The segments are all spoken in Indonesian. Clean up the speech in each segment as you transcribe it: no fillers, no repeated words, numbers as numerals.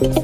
Assalamualaikum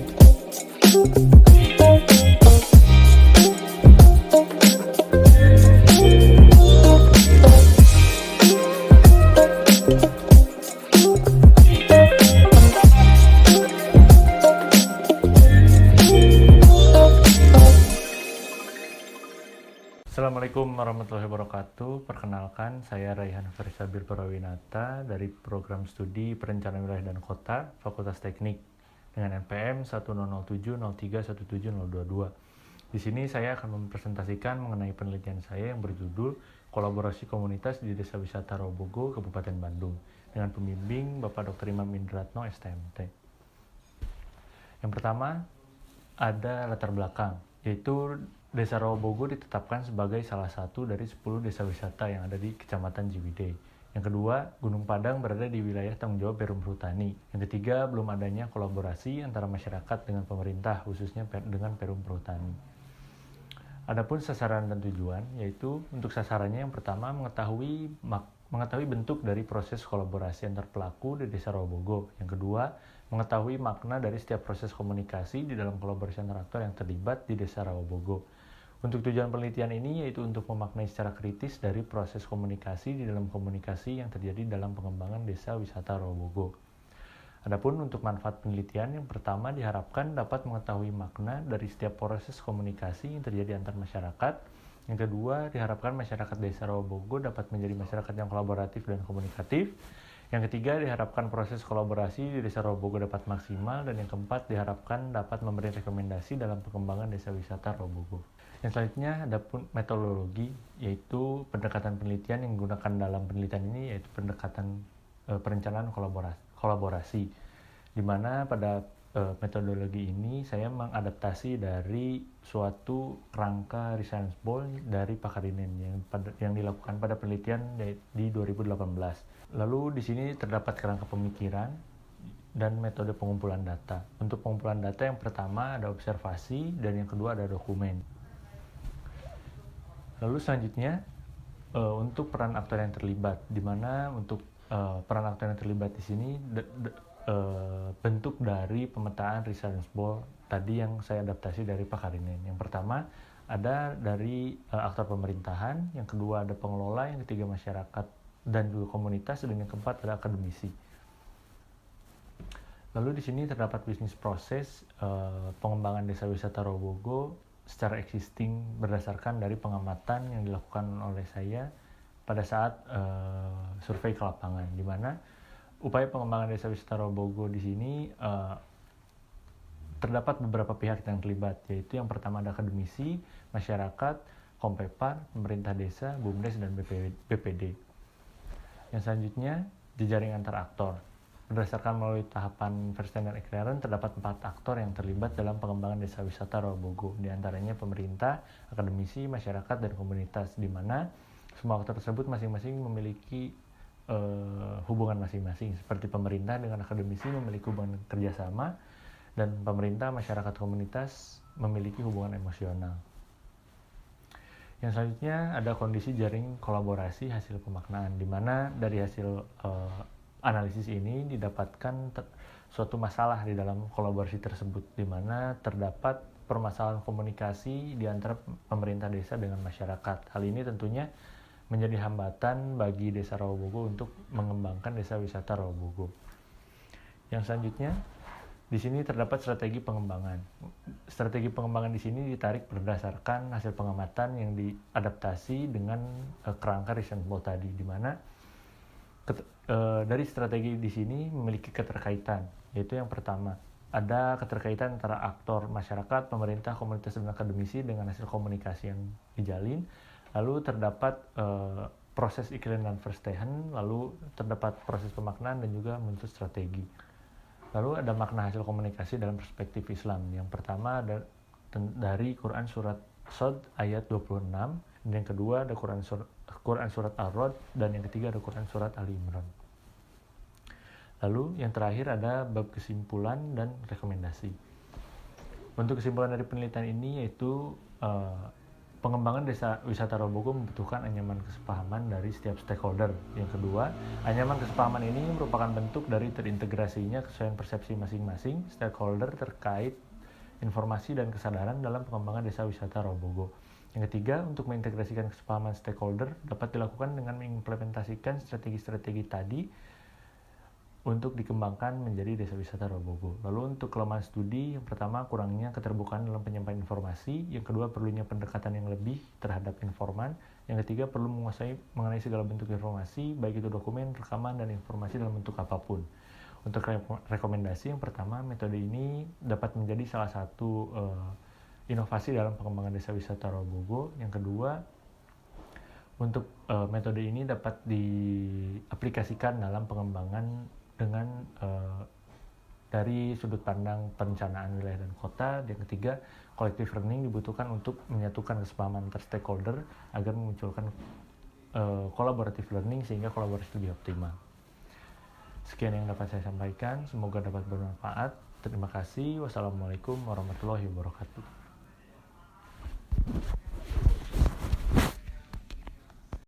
warahmatullahi wabarakatuh. Perkenalkan, saya Raihan Farisabir Parawinata dari Program Studi Perencanaan Wilayah dan Kota, Fakultas Teknik dengan NPM 1007031722. Di sini saya akan mempresentasikan mengenai penelitian saya yang berjudul Kolaborasi Komunitas di Desa Wisata Rawabogo, Kabupaten Bandung dengan pembimbing Bapak Dr. Imam Indratno, STMT. Yang pertama, ada latar belakang, yaitu Desa Rawabogo ditetapkan sebagai salah satu dari 10 desa wisata yang ada di Kecamatan Ciwidey. Yang kedua, Gunung Padang berada di wilayah tanggung jawab Perum Perhutani. Yang ketiga, belum adanya kolaborasi antara masyarakat dengan pemerintah, khususnya dengan Perum Perhutani. Adapun sasaran dan tujuan, yaitu untuk sasarannya yang pertama mengetahui bentuk dari proses kolaborasi antar pelaku di Desa Rawabogo. Yang kedua, mengetahui makna dari setiap proses komunikasi di dalam kolaborasi antar aktor yang terlibat di Desa Rawabogo. Untuk tujuan penelitian ini yaitu untuk memaknai secara kritis dari proses komunikasi di dalam komunikasi yang terjadi dalam pengembangan Desa Wisata Rawabogo. Adapun untuk manfaat penelitian, yang pertama diharapkan dapat mengetahui makna dari setiap proses komunikasi yang terjadi antar masyarakat. Yang kedua, diharapkan masyarakat Desa Rawabogo dapat menjadi masyarakat yang kolaboratif dan komunikatif. Yang ketiga, diharapkan proses kolaborasi di Desa Rawabogo dapat maksimal. Dan yang keempat, diharapkan dapat memberi rekomendasi dalam pengembangan Desa Wisata Rawabogo. Yang selanjutnya ada metodologi, yaitu pendekatan penelitian yang digunakan dalam penelitian ini yaitu pendekatan perencanaan kolaborasi, di mana pada metodologi ini saya mengadaptasi dari suatu kerangka research ball dari Pakarinen yang dilakukan pada penelitian di 2018. Lalu di sini terdapat kerangka pemikiran dan metode pengumpulan data. Untuk pengumpulan data yang pertama ada observasi dan yang kedua ada dokumen. Lalu selanjutnya untuk peran aktor yang terlibat, di mana untuk peran aktor yang terlibat di sini bentuk dari pemetaan research ball tadi yang saya adaptasi dari Pakarinen. Yang pertama ada dari aktor pemerintahan, yang kedua ada pengelola, yang ketiga masyarakat dan juga komunitas, dan yang keempat ada akademisi. Lalu di sini terdapat bisnis proses pengembangan Desa Wisata Rawabogo secara existing berdasarkan dari pengamatan yang dilakukan oleh saya pada saat survei ke lapangan, di mana upaya pengembangan Desa Wisata Rawabogo di sini terdapat beberapa pihak yang terlibat, yaitu yang pertama ada akademisi, masyarakat, Kompepar, pemerintah desa, BUMDes, dan BPD. Yang selanjutnya jejaring antar aktor. Berdasarkan melalui tahapan First dan Eclairan, terdapat 4 aktor yang terlibat dalam pengembangan Desa Wisata Rawabogo, di antaranya pemerintah, akademisi, masyarakat, dan komunitas, di mana semua aktor tersebut masing-masing memiliki hubungan masing-masing, seperti pemerintah dengan akademisi memiliki hubungan kerjasama, dan pemerintah, masyarakat, komunitas memiliki hubungan emosional. Yang selanjutnya ada kondisi jaring kolaborasi hasil pemaknaan, di mana dari hasil analisis ini didapatkan suatu masalah di dalam kolaborasi tersebut, di mana terdapat permasalahan komunikasi di antara pemerintah desa dengan masyarakat. Hal ini tentunya menjadi hambatan bagi Desa Rawabogo untuk mengembangkan Desa Wisata Rawabogo. Yang selanjutnya, di sini terdapat strategi pengembangan. Strategi pengembangan di sini ditarik berdasarkan hasil pengamatan yang diadaptasi dengan kerangka research ball tadi, di mana dari strategi di sini memiliki keterkaitan, yaitu yang pertama ada keterkaitan antara aktor masyarakat, pemerintah, komunitas, dan akademisi dengan hasil komunikasi yang dijalin. Lalu terdapat proses iklan dan verstehen, lalu terdapat proses pemaknaan dan juga muncul strategi. Lalu ada makna hasil komunikasi dalam perspektif Islam. Yang pertama ada dari Quran Surat Shad ayat 26, dan yang kedua ada Quran Surat Ar-Rod, dan yang ketiga ada Quran Surat Ali Imran. Lalu yang terakhir ada bab kesimpulan dan rekomendasi. Untuk kesimpulan dari penelitian ini yaitu pengembangan desa wisata Robogo membutuhkan anyaman kesepahaman dari setiap stakeholder. Yang kedua, anyaman kesepahaman ini merupakan bentuk dari terintegrasinya kesesuaian persepsi masing-masing stakeholder terkait informasi dan kesadaran dalam pengembangan desa wisata Robogo. Yang ketiga, untuk mengintegrasikan kesepahaman stakeholder dapat dilakukan dengan mengimplementasikan strategi-strategi tadi untuk dikembangkan menjadi desa wisata Robogo. Lalu untuk kelemahan studi, yang pertama kurangnya keterbukaan dalam penyampaian informasi, yang kedua perlunya pendekatan yang lebih terhadap informan, yang ketiga perlu menguasai mengenai segala bentuk informasi, baik itu dokumen, rekaman, dan informasi dalam bentuk apapun. Untuk rekomendasi, yang pertama metode ini dapat menjadi salah satu inovasi dalam pengembangan desa wisata Robogo. Yang kedua, untuk metode ini dapat diaplikasikan dalam pengembangan dengan dari sudut pandang perencanaan wilayah dan kota. Yang ketiga, collective learning dibutuhkan untuk menyatukan kesepahaman antar stakeholder agar memunculkan collaborative learning sehingga kolaborasi lebih optimal. Sekian yang dapat saya sampaikan, semoga dapat bermanfaat. Terima kasih. Wassalamualaikum warahmatullahi wabarakatuh.